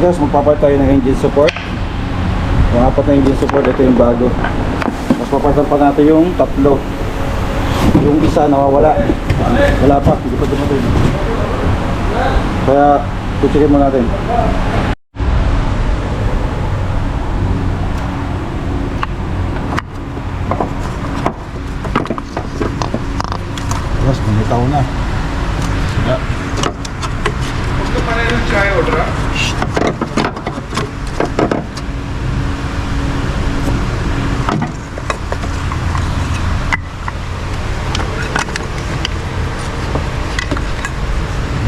guys, magpapalit tayo ng engine support. Yung apat na engine support, ito yung bago. Tapos papalitan pa natin yung tatlo. Yung isa nawawala. Wala pa, hindi pa dumating. Kaya tutsikin mo natin. Tapos bumitaw na. उसको पहले चाय order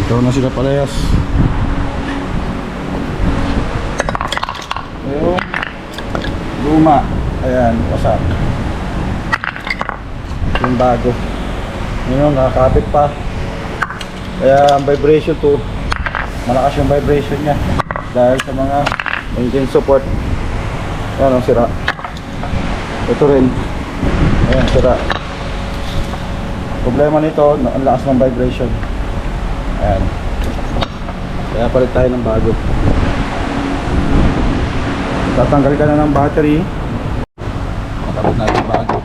Ito na sila parehas. Yung luma, ayan, wasak. Yung bago, yun, nakakapit pa. Kaya ang vibration to, malakas yung vibration nya dahil sa mga engine support. Ayan, ang sira. Ito rin, ayan, sira. Problema nito, ang lakas ng vibration. Ayan. Kaya palit tayo ng bago. Tatanggal ka na ng battery. Palit natin yung bago.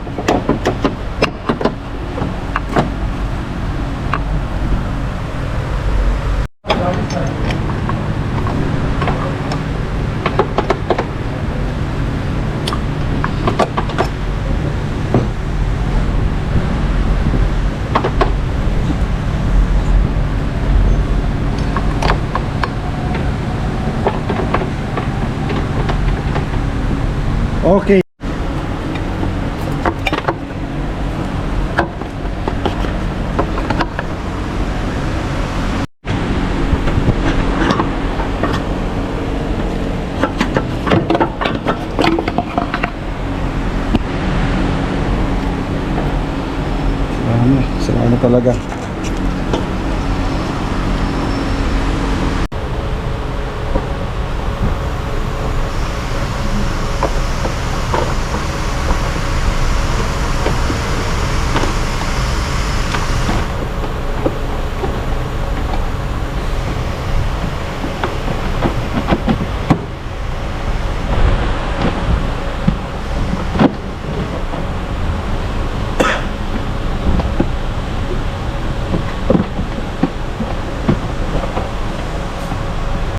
Okay. Sira na talaga.